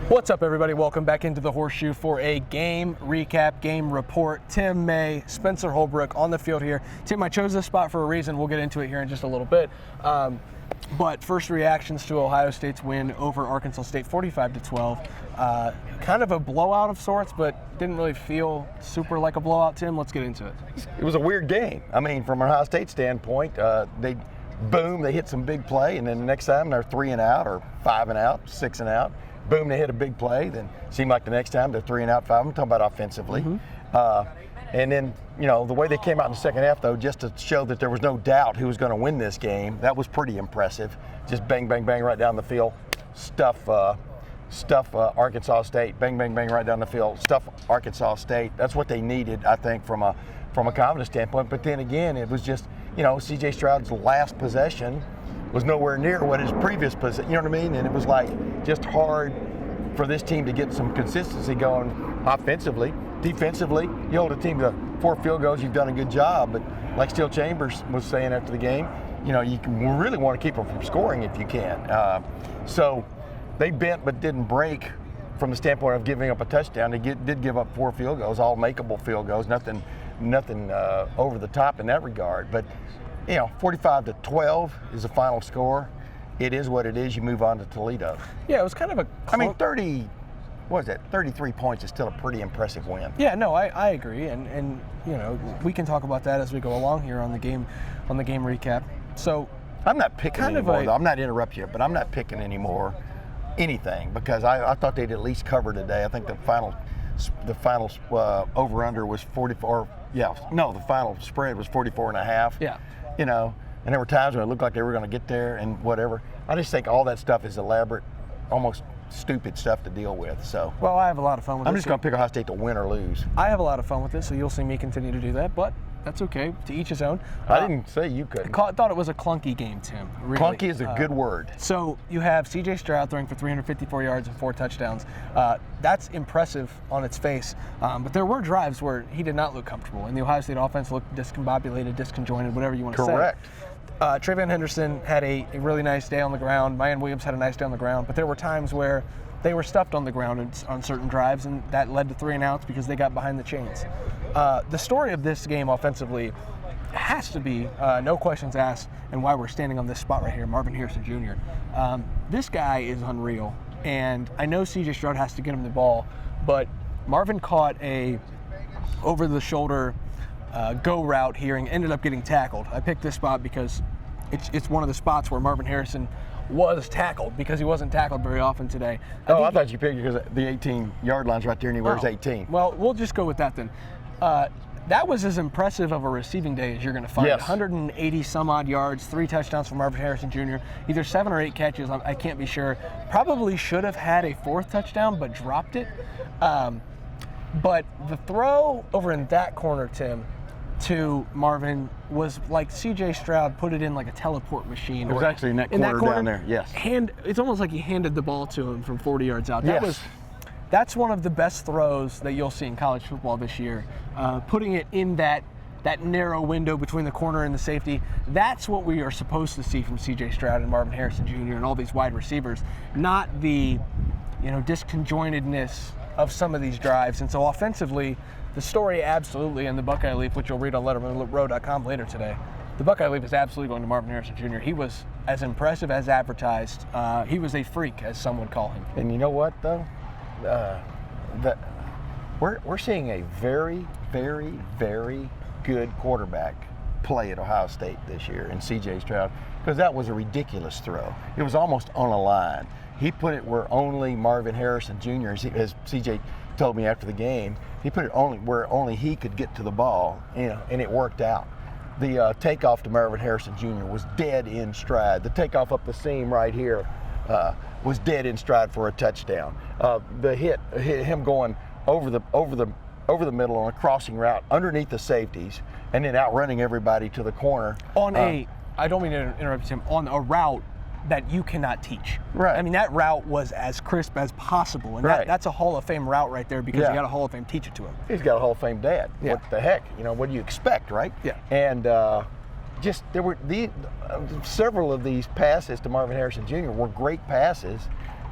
What's up, everybody? Welcome back into the Horseshoe for a game recap, game report. Tim May, Spencer Holbrook on the field here. Tim, I chose this spot for a reason. We'll get into it here in just a little bit. But first reactions to Ohio State's win over Arkansas State, 45-12. Kind of a blowout of sorts, but didn't really feel super like a blowout. Tim, let's get into it. It was a weird game. I mean, from an Ohio State standpoint, they hit some big play, and then the next time they're 3 and out or 5 and out, 6 and out. Boom, they hit a big play. Then seemed like the next time they're 3 and out, 5. I'm talking about offensively. And then, the way they came out in the second half, though, just to show that there was no doubt who was going to win this game, that was pretty impressive. Just bang, bang, bang right down the field. Stuff Arkansas State. Bang, bang, bang right down the field. Stuff Arkansas State. That's what they needed, I think, from a confidence standpoint. But then again, it was just, C.J. Stroud's last possession was nowhere near what his previous possession, you know what I mean? And it was like just hard for this team to get some consistency going offensively. Defensively, you hold a team to 4 field goals, you've done a good job. But like Steel Chambers was saying after the game, you really want to keep them from scoring if you can. So they bent but didn't break from the standpoint of giving up a touchdown. They did give up 4 field goals, all makeable field goals, nothing over the top in that regard. But 45-12 is the final score. It is what it is. You move on to Toledo. Yeah, it was kind of a... 33 points is still a pretty impressive win. Yeah, no, I agree. And we can talk about that as we go along here on the game recap. So I'm not picking anymore, though. I'm not interrupting you, but I'm not picking anymore anything because I thought they'd at least cover today. I think the final over-under was 44. Yeah, no, the final spread was 44.5. Yeah. And there were times when it looked like they were going to get there and whatever. I just think all that stuff is elaborate, almost stupid stuff to deal with. So, well, I have a lot of fun with it. I'm just going to pick Ohio State to win or lose. I have a lot of fun with this, so you'll see me continue to do that, but that's okay. To each his own. I didn't say you couldn't. I thought it was a clunky game, Tim. Really. Clunky is a good word. So you have C.J. Stroud throwing for 354 yards and 4 touchdowns. That's impressive on its face, but there were drives where he did not look comfortable, and the Ohio State offense looked discombobulated, disconjointed, whatever you want to say. Correct. Travion Henderson had a really nice day on the ground. Mayan Williams had a nice day on the ground, but there were times where they were stuffed on the ground on certain drives, and that led to 3 and outs because they got behind the chains. The story of this game offensively has to be, no questions asked, and why we're standing on this spot right here, Marvin Harrison Jr. This guy is unreal, and I know C.J. Stroud has to get him the ball, but Marvin caught a over-the-shoulder go route here and ended up getting tackled. I picked this spot because it's one of the spots where Marvin Harrison was tackled because he wasn't tackled very often today. I thought you picked because the 18-yard line's right there and he wears 18. Well, we'll just go with that then. That was as impressive of a receiving day as you're going to find. Yes. 180 some odd yards, 3 touchdowns from Marvin Harrison Jr., either 7 or 8 catches, I can't be sure. Probably should have had a 4th touchdown, but dropped it. But the throw over in that corner, Tim, to Marvin was like C.J. Stroud put it in like a teleport machine. It was actually in that corner down there, yes. It's almost like he handed the ball to him from 40 yards out. Yes. That's one of the best throws that you'll see in college football this year. Putting it in that narrow window between the corner and the safety, that's what we are supposed to see from C.J. Stroud and Marvin Harrison Jr. and all these wide receivers, not the disconjointedness of some of these drives. And so offensively, the story absolutely in the Buckeye Leaf, which you'll read on LettermenRow.com later today, the Buckeye Leaf is absolutely going to Marvin Harrison Jr. He was as impressive as advertised. He was a freak, as some would call him. And you know what, though? We're seeing a very, very, very good quarterback play at Ohio State this year in C.J. Stroud, because that was a ridiculous throw. It was almost on a line. He put it where only Marvin Harrison Jr., as C.J. told me after the game, he put it where only he could get to the ball, and it worked out. The takeoff to Marvin Harrison Jr. was dead in stride. The takeoff up the seam right here was dead in stride for a touchdown. The hit him going over the middle on a crossing route underneath the safeties, and then outrunning everybody to the corner. I don't mean to interrupt you, Tim, on a route that you cannot teach. Right. I mean, that route was as crisp as possible, and right. that's a Hall of Fame route right there because you got a Hall of Fame teach it to him. He's got a Hall of Fame dad. Yeah. What the heck? What do you expect, right? Yeah. And just there were several of these passes to Marvin Harrison Jr. were great passes,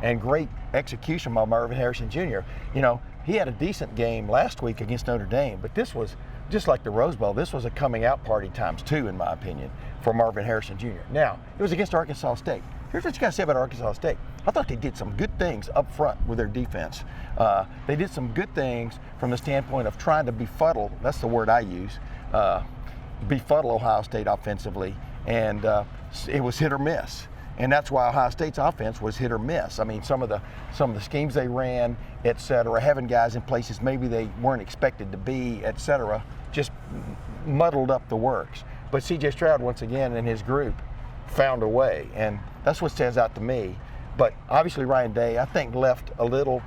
and great execution by Marvin Harrison Jr. You know, he had a decent game last week against Notre Dame, but this was, just like the Rose Bowl, this was a coming out party ×2, in my opinion, for Marvin Harrison Jr. Now, it was against Arkansas State. Here's what you got to say about Arkansas State. I thought they did some good things up front with their defense. They did some good things from the standpoint of trying to befuddle, that's the word I use, befuddle Ohio State offensively, and it was hit or miss. And that's why Ohio State's offense was hit or miss. I mean, some of the schemes they ran, et cetera, having guys in places maybe they weren't expected to be, et cetera, just muddled up the works. But C.J. Stroud, once again, and his group found a way, and that's what stands out to me. But obviously Ryan Day, I think, left a little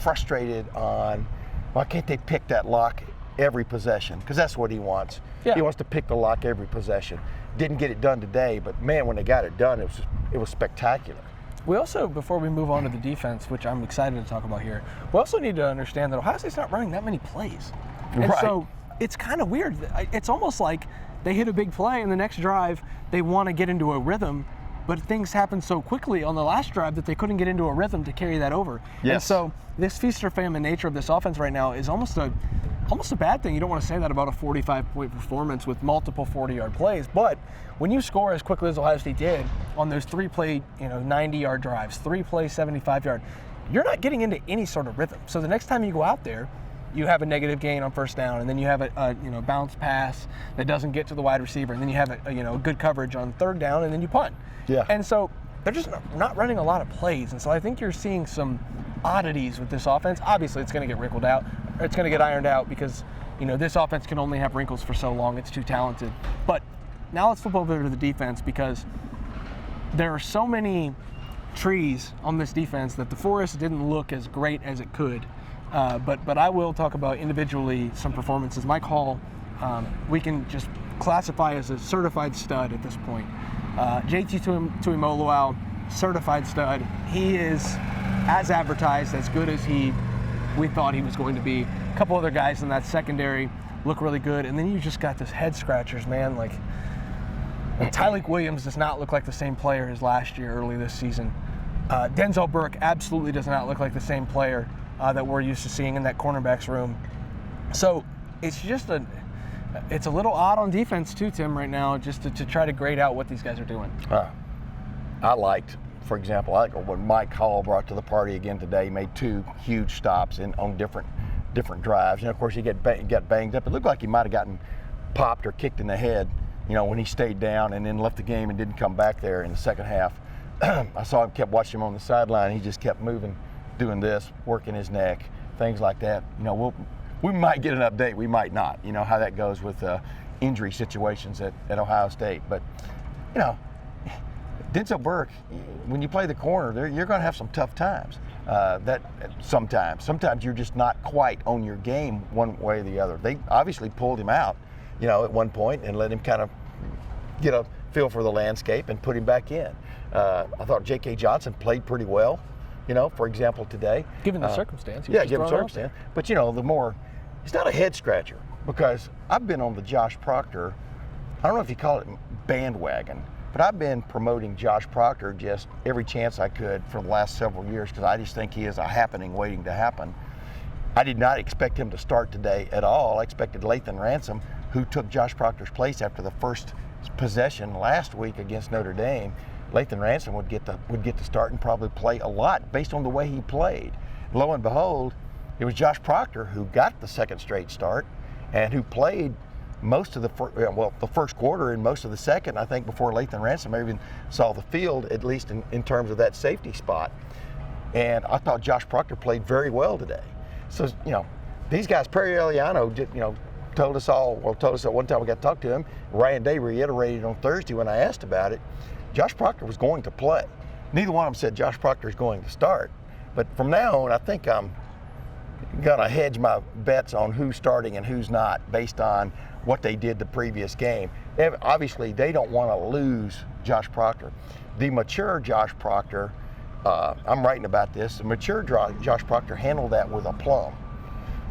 frustrated on, why can't they pick that lock every possession? Because that's what he wants. Yeah. He wants to pick the lock every possession. Didn't get it done today, but man, when they got it done, it was spectacular. We also, before we move on to the defense, which I'm excited to talk about here, we also need to understand that Ohio State's not running that many plays. And Right. so it's kind of weird. It's almost like they hit a big play and the next drive they want to get into a rhythm, but things happen so quickly on the last drive that they couldn't get into a rhythm to carry that over. Yes. And so this feast or famine nature of this offense right now is almost a bad thing. You don't want to say that about a 45-point performance with multiple 40-yard plays, but when you score as quickly as Ohio State did on those 3-play, 90-yard drives, 3-play 75-yard, you're not getting into any sort of rhythm. So the next time you go out there, you have a negative gain on first down, and then you have a bounce pass that doesn't get to the wide receiver, and then you have a good coverage on third down, and then you punt. Yeah. And so they're just not running a lot of plays, and so I think you're seeing some oddities with this offense. Obviously, it's going to get wrinkled out, or it's going to get ironed out because this offense can only have wrinkles for so long. It's too talented. But now let's flip over to the defense, because there are so many trees on this defense that the forest didn't look as great as it could. But I will talk about individually some performances. Mike Hall, we can just classify as a certified stud at this point. JT Tuimoloau, certified stud. He is, as advertised, as good as we thought he was going to be. A couple other guys in that secondary look really good, and then you just got this head scratchers, man. Like Tyleik Williams does not look like the same player as last year, early this season. Denzel Burke absolutely does not look like the same player that we're used to seeing in that cornerbacks room. So it's just it's a little odd on defense too, Tim, right now, just to try to grade out what these guys are doing. I liked, for example, what Mike Hall brought to the party again today. He made 2 huge stops on different drives. And of course, he got banged up. It looked like he might have gotten popped or kicked in the head, when he stayed down and then left the game and didn't come back there in the second half. I saw him, kept watching him on the sideline. He just kept moving, doing this, working his neck, things like that. We might get an update, we might not. How that goes with injury situations at Ohio State. But, Denzel Burke, when you play the corner, you're going to have some tough times. Sometimes you're just not quite on your game one way or the other. They obviously pulled him out, at one point and let him kind of get a feel for the landscape and put him back in. I thought J.K. Johnson played pretty well, for example, today. Given the circumstance. Given the circumstance. But, it's not a head scratcher, because I've been on the Josh Proctor, I don't know if you call it bandwagon, but I've been promoting Josh Proctor just every chance I could for the last several years, because I just think he is a happening waiting to happen. I did not expect him to start today at all. I expected Lathan Ransom, who took Josh Proctor's place after the first possession last week against Notre Dame. Lathan Ransom would get to start and probably play a lot based on the way he played. Lo and behold, it was Josh Proctor who got the second straight start and who played most of the first quarter and most of the second, I think, before Lathan Ransom even saw the field, at least in terms of that safety spot. And I thought Josh Proctor played very well today. So, these guys, Perry Eliano, told us at one time we got to talk to him. Ryan Day reiterated on Thursday when I asked about it. Josh Proctor was going to play. Neither one of them said Josh Proctor is going to start. But from now on, I think I'm going to hedge my bets on who's starting and who's not based on what they did the previous game. Obviously, they don't want to lose Josh Proctor. The mature Josh Proctor, I'm writing about this, the mature Josh Proctor handled that with aplomb.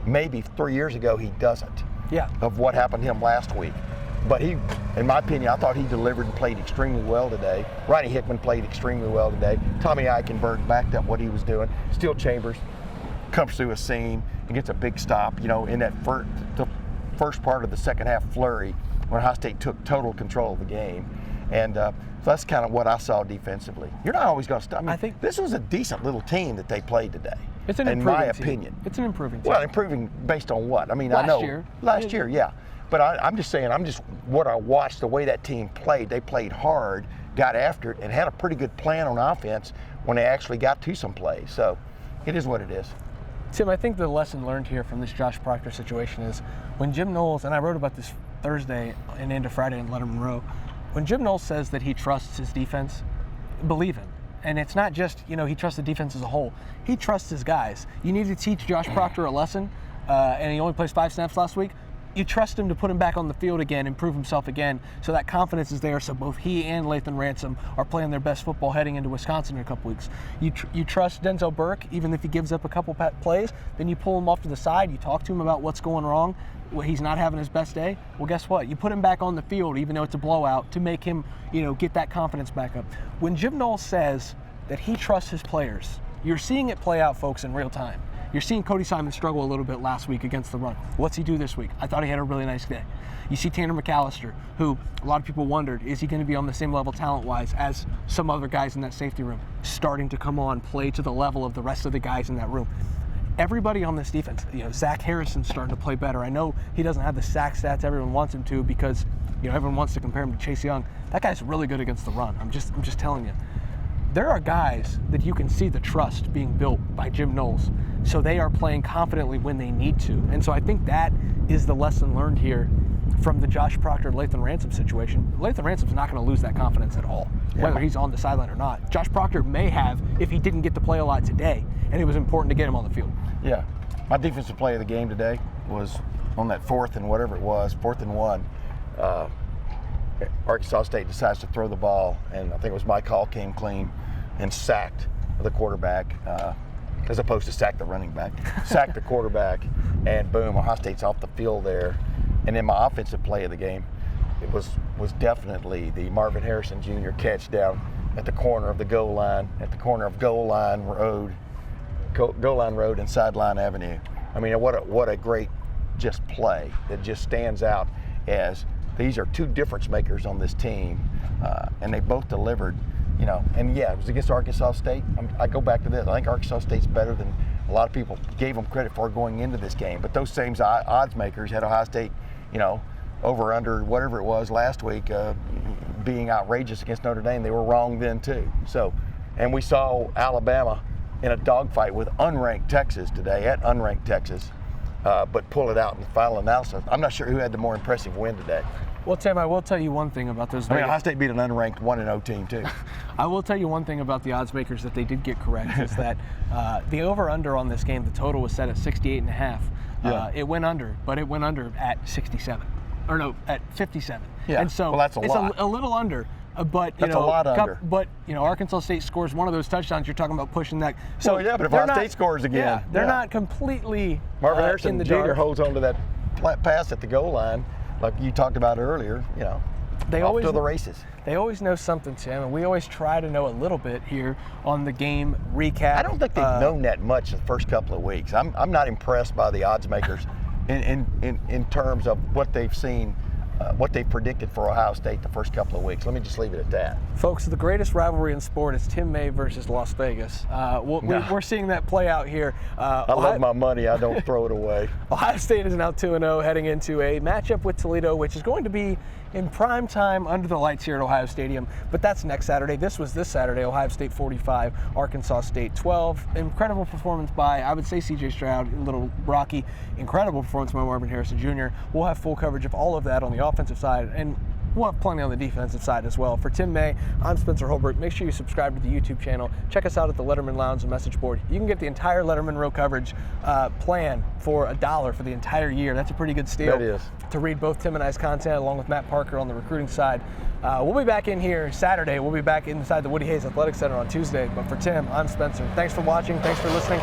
Maybe 3 years ago he doesn't. Yeah. Of what happened to him last week. But he, in my opinion, I thought he delivered and played extremely well today. Ronnie Hickman played extremely well today. Tommy Eichenberg backed up what he was doing. Steel Chambers comes through a seam and gets a big stop, in that the first part of the second half flurry when Ohio State took total control of the game. And so that's kind of what I saw defensively. You're not always going to stop. I think this was a decent little team that they played today. It's an in my opinion. It's an improving team. Well, improving based on what? I mean, last year, yeah. But I'm just saying, what I watched, the way that team played, they played hard, got after it, and had a pretty good plan on offense when they actually got to some plays. So it is what it is. Tim, I think the lesson learned here from this Josh Proctor situation is when Jim Knowles, and I wrote about this Thursday and into Friday in Lettermen Row, when Jim Knowles says that he trusts his defense, believe him. And it's not just, he trusts the defense as a whole. He trusts his guys. You need to teach Josh Proctor a lesson, and he only plays 5 snaps last week. You trust him to put him back on the field again and prove himself again, so that confidence is there, so both he and Lathan Ransom are playing their best football heading into Wisconsin in a couple weeks. You trust Denzel Burke, even if he gives up a couple plays, then you pull him off to the side, you talk to him about what's going wrong, he's not having his best day. Well, guess what? You put him back on the field, even though it's a blowout, to make him, get that confidence back up. When Jim Knowles says that he trusts his players, you're seeing it play out, folks, in real time. You're seeing Cody Simon struggle a little bit last week against the run. What's he do this week? I thought he had a really nice day. You see Tanner McAllister, who a lot of people wondered, is he going to be on the same level talent-wise as some other guys in that safety room? Starting to come on, play to the level of the rest of the guys in that room. Everybody on this defense, Zach Harrison's starting to play better. I know he doesn't have the sack stats everyone wants him to because, everyone wants to compare him to Chase Young. That guy's really good against the run. I'm just telling you. There are guys that you can see the trust being built by Jim Knowles, so they are playing confidently when they need to. And so I think that is the lesson learned here from the Josh Proctor and Lathan Ransom situation. Lathan Ransom's not going to lose that confidence at all, whether he's on the sideline or not. Josh Proctor may have if he didn't get to play a lot today, and it was important to get him on the field. Yeah. My defensive play of the game today was on that 4th and 1. Arkansas State decides to throw the ball, and I think it was Mike Hall came clean and sacked the quarterback, as opposed to sack the running back. Sacked the quarterback, and boom, Ohio State's off the field there. And then my offensive play of the game, it was definitely the Marvin Harrison Jr. catch down at the corner of the goal line, at the corner of Goal Line Road and Sideline Avenue. I mean, what a great just play that just stands out as these are two difference makers on this team, and they both delivered. And yeah, it was against Arkansas State. I go back to this. I think Arkansas State's better than a lot of people gave them credit for going into this game. But those same odds makers had Ohio State, over under whatever it was last week, being outrageous against Notre Dame. They were wrong then too. So, and we saw Alabama in a dogfight with unranked Texas today at unranked Texas, but pull it out in the final analysis. I'm not sure who had the more impressive win today. Well, Tim, I will tell you one thing about those. Ohio State beat an unranked 1-0 team too. I will tell you one thing about the odds makers that they did get correct is that the over/under on this game, the total was set at 68.5. It went under, but it went under at 67, or no, at 57. Yeah. And so that's it's a little under. But that's a lot under. But Arkansas State scores one of those touchdowns. You're talking about pushing that. So yeah, but if Ohio State scores again, they're not completely. Marvin Harrison in the Jr. dark. holds on to that pass at the goal line, like you talked about earlier. They off always to the races. They always know something, Tim, and we always try to know a little bit here on the game recap. I don't think they've known that much the first couple of weeks. I'm not impressed by the odds makers in terms of what they've seen, what they've predicted for Ohio State the first couple of weeks. Let me just leave it at that. Folks, the greatest rivalry in sport is Tim May versus Las Vegas. We're seeing that play out here. I love my money. I don't throw it away. Ohio State is now 2-0 heading into a matchup with Toledo, which is going to be in prime time under the lights here at Ohio Stadium. But that's next Saturday. This was this Saturday. Ohio State 45, Arkansas State 12. Incredible performance by, I would say, C.J. Stroud, a little rocky. Incredible performance by Marvin Harrison Jr. We'll have full coverage of all of that on the offensive side, and we'll have plenty on the defensive side as well. For Tim May, I'm Spencer Holbrook. Make sure you subscribe to the YouTube channel. Check us out at the Lettermen Lounge and message board. You can get the entire Lettermen Row coverage plan for $1 for the entire year. That's a pretty good steal. That is. To read both Tim and I's content along with Matt Parker on the recruiting side. We'll be back in here Saturday. We'll be back inside the Woody Hayes Athletic Center on Tuesday. But for Tim, I'm Spencer. Thanks for watching. Thanks for listening.